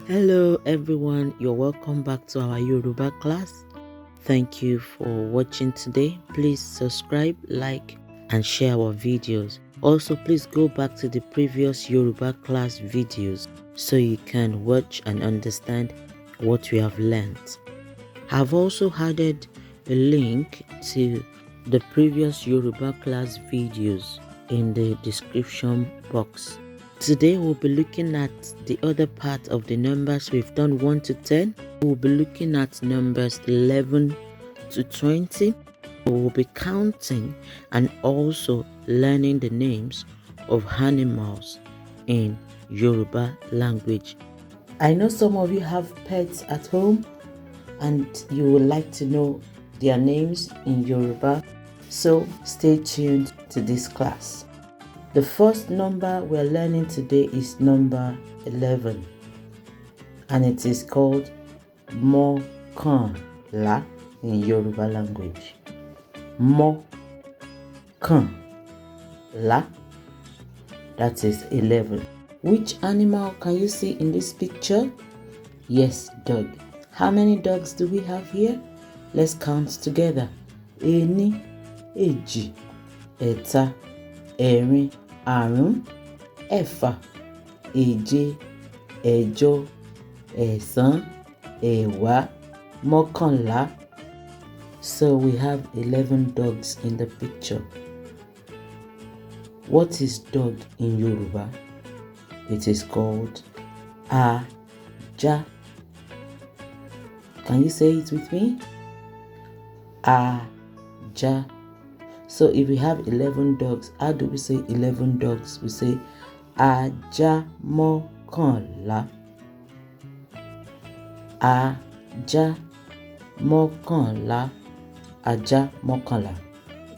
Hello everyone, you're welcome back to our Yoruba class. Thank you for watching today. Please subscribe, like and share our videos. Also, please go back to the previous Yoruba class videos so you can watch and understand what we have learned. I've also added a link to the previous Yoruba class videos in the description box. Today we'll be looking at the other part of the numbers. We've done 1 to 10. We'll be looking at numbers 11 to 20. We'll be counting and also learning the names of animals in Yoruba language. I know some of you have pets at home and you would like to know their names in Yoruba, so stay tuned to this class. The first number we're learning today is number 11, and it is called Mọ́kànlá in Yoruba language. Mọ́kànlá, that is 11. Which animal can you see in this picture? Yes, dog. How many dogs do we have here? Let's count together. Ení, èjì, ẹ̀ta, ẹ̀rin, àrún, ẹ̀fà, èje, ẹ̀jọ, ẹ̀sán, ẹ̀wá, mọ́kànlá. So we have 11 dogs in the picture. What is dog in Yoruba? It is called ajá. Can you say it with me? Ajá. So if we have 11 dogs, how do we say 11 dogs? We say ajá mọ́kànlá. Ajá mọ́kànlá. Ajá mọ́kànlá.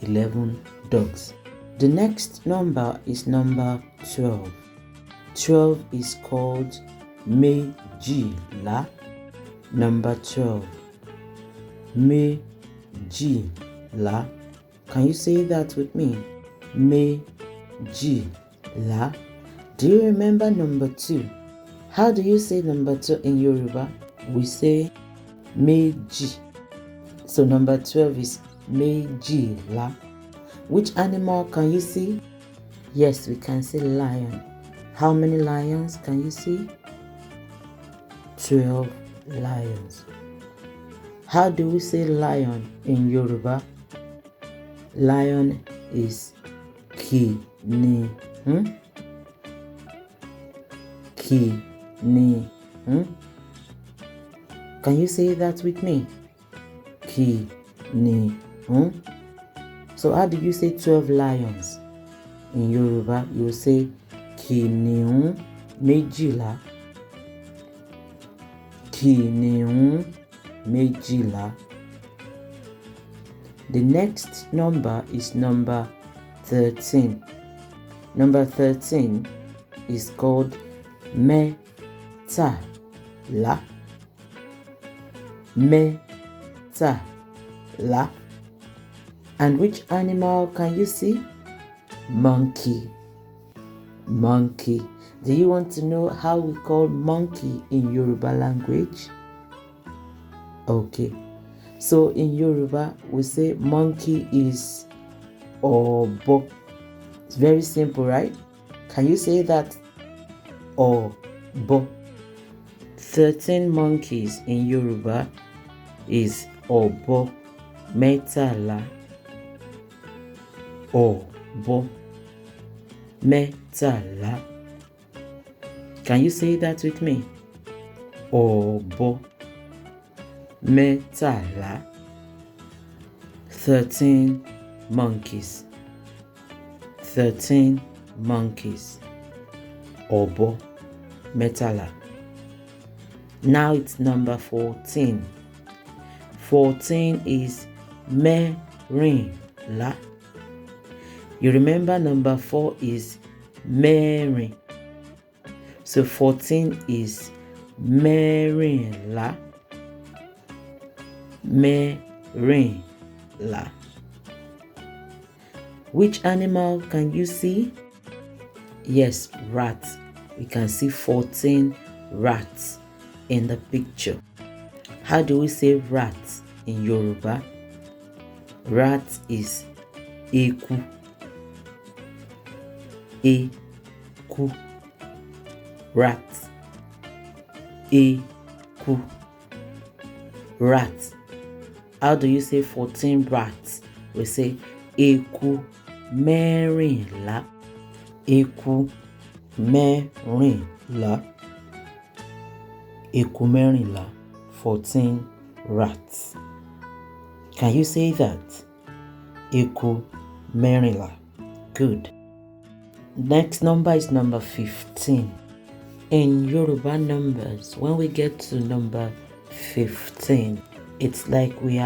11 dogs. The next number is number 12. 12 is called méjìlá. Number 12. Méjìlá. Can you say that with me? Méjìlá. Do you remember number 2? How do you say number 2 in Yoruba? We say méjì. So number 12 is méjìlá. Which animal can you see? Yes, we can see lion. How many lions can you see? 12 lions. How do we say lion in Yoruba? Lion is kìnìún. Kìnìún. Can you say that with me? Kìnìún. So how do you say 12 lions? In Yoruba, you will say kìnìún méjìlá. Kìnìún méjìlá. The next number is number 13. Number 13 is called mẹ́tàlá. Mẹ́tàlá. And which animal can you see? Monkey. Monkey. Do you want to know how we call monkey in Yoruba language? Okay. So in Yoruba, we say monkey is ọ̀bọ. It's very simple, right? Can you say that? Ọ̀bọ. 13 monkeys in Yoruba is ọ̀bọ mẹ́tàlá. Ọ̀bọ mẹ́tàlá. Can you say that with me? Ọ̀bọ mẹ́tàlá. 13 monkeys. 13 monkeys. Ọ̀bọ mẹ́tàlá. Now it's number 14. 14 is mẹ́rìnlá. You remember number 4 is mẹ́rin. So 14 is mẹ́rìnlá. Mẹ́rìnlá. Which animal can you see? Yes, rats. We can see 14 rats. in the picture. How do we say rat in Yoruba? Rat is eku. Eku. Rat. Eku. Rat. How do you say 14 rats? We say eku mẹ́rìnlá. Eku mẹ́rìnlá. Eku mẹ́rìnlá. 14 rats. Can you say that? Eku mẹ́rìnlá. Good. Next number is number 15. In Yoruba numbers, when we get to number 15, it's like we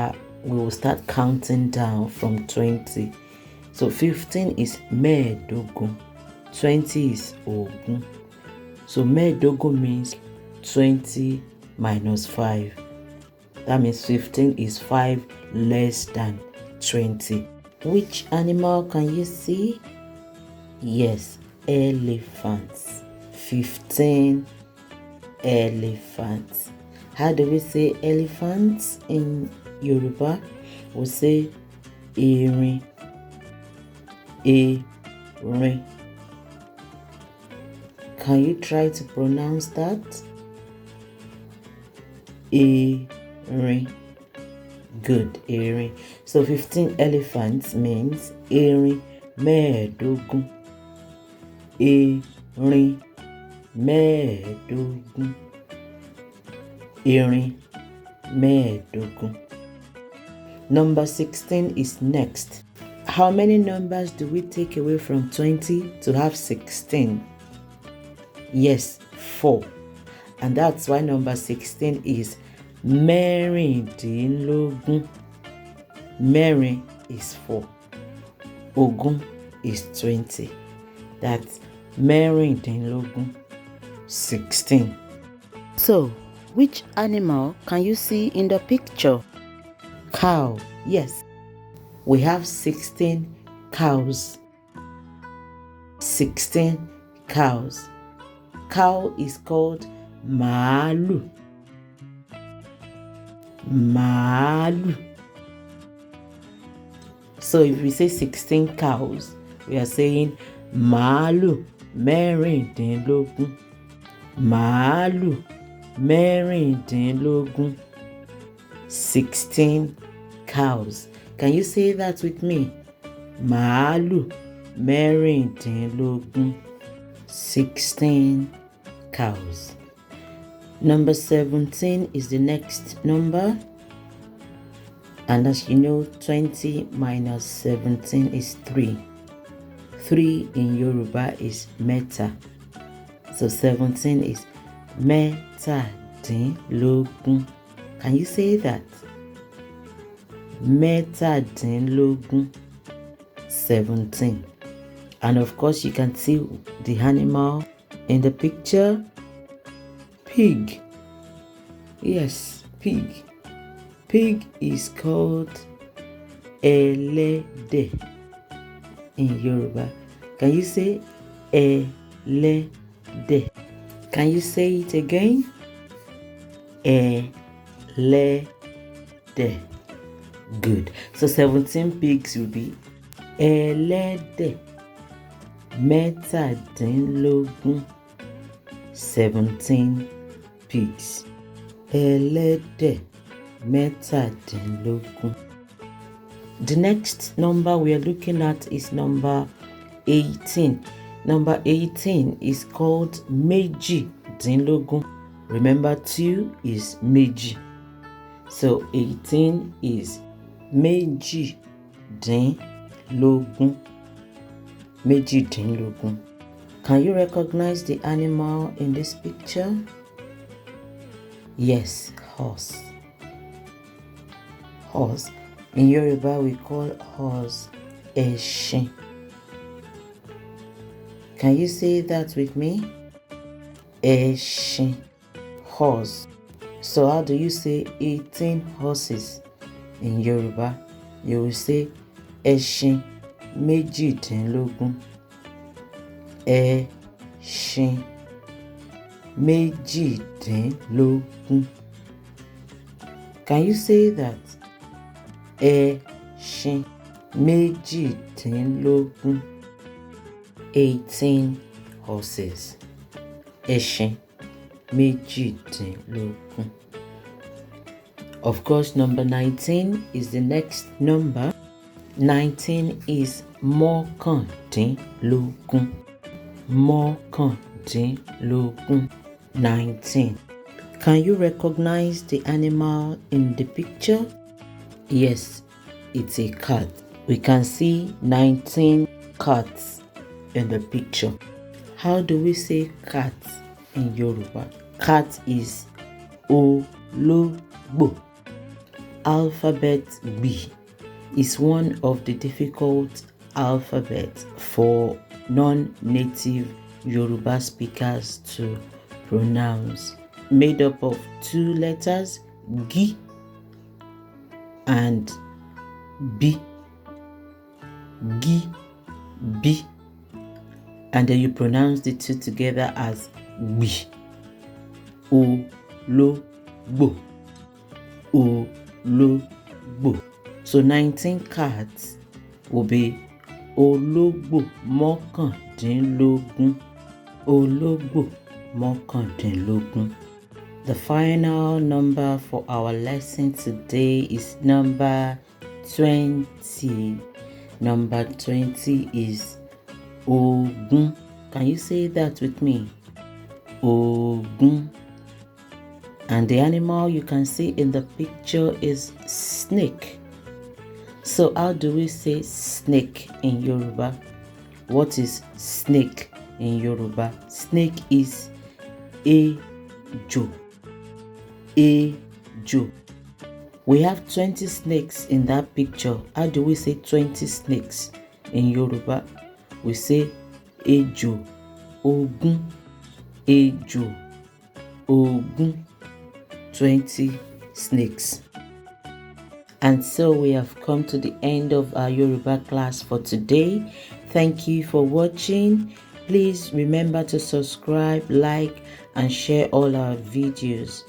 will start counting down from 20. So 15 is mẹ́ẹ̀ẹ́dógún, 20 is ogún. So mẹ́ẹ̀ẹ́dógún means 20 minus 5. That means 15 is 5 less than 20. Which animal can you see? Yes, elephants. 15 elephants. How do we say elephants in Yoruba? We say erin. Erin. Can you try to pronounce that? Erin. Good, erin. So 15 elephants means erin mẹ́ẹ̀ẹ́dógún. Erin mẹ́ẹ̀ẹ́dógún. Erin mẹ́ẹ̀ẹ́dógún. Number 16 is next. How many numbers do we take away from 20 to have 16? Yes, 4. And that's why number 16 is mẹ́rìndínlógún. Mẹ́rin is 4. Ogún is 20. That's mẹ́rìndínlógún. 16. So, which animal can you see in the picture? Cow. Yes. We have 16 cows. 16 cows. Cow is called màálù. Màálù. So if we say 16 cows, we are saying màálù mẹ́rìndínlógún. Màálù mẹ́rìndínlógún. 16 cows. Can you say that with me? Màálù mẹ́rìndínlógún. 16 cows. Number 17 is the next number. And as you know, 20 minus 17 is 3. 3 in Yoruba is mẹ́ta. So 17 is mẹ́tàdínlógún. Can you say that? Mẹ́tàdínlógún. 17. And of course, you can see the animal in the picture. Pig. Yes, pig. Pig is called ẹlẹ́dẹ̀ in Yoruba. Can you say ẹlẹ́dẹ̀? Can you say it again? Ẹlẹ́dẹ̀. Good. So 17 pigs will be ẹlẹ́dẹ̀ mẹ́tàdínlógún. 17 pigs. Ẹlẹ́dẹ̀ mẹ́tàdínlógún. The next number we are looking at is number 18. Number 18 is called méjìdínlógún. Remember, 2 is méjì. So 18 is méjìdínlógún. Méjìdínlógún. Can you recognize the animal in this picture? Yes, horse. Horse. In Yoruba, we call horse ẹṣin. Can you say that with me? Ẹṣin. Horse. So how do you say 18 horses in Yoruba? You will say ẹṣin méjìdínlógún. Ẹṣin méjìdínlógún. Can you say that? Ẹṣin méjìdínlógún. 18 horses. Ẹṣin méjìdínlógún. Of course, number 19 is the next number. 19 is mọ́kàndínlógún. Mọ́kàndínlógún. 19. Can you recognize the animal in the picture? Yes, it's a cat. We can see 19 cats in the picture. How do we say cat in Yoruba? Cat is ológbò. Alphabet B is one of the difficult alphabets for non-native Yoruba speakers to pronounce. Made up of 2 letters, G and B. G, B. And then you pronounce the 2 together as B. Ológbò. Ológbò. So 19 cats will be ológbò mọ́kàndínlógún. Ológbò mọ́kàndínlógún. The final number for our lesson today is number 20. Number 20 is ogún. Can you say that with me? Ogún. And the animal you can see in the picture is snake. So how do we say snake in Yoruba? What is snake in Yoruba? Snake is ejò. Ejò. We have 20 snakes in that picture. How do we say 20 snakes in Yoruba? We say ejò ogún. Ejò ogún. 20 snakes. And so we have come to the end of our Yoruba class for today. Thank you for watching. Please remember to subscribe, like, and share all our videos.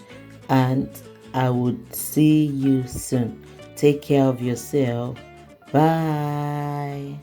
And I would see you soon. Take care of yourself. Bye.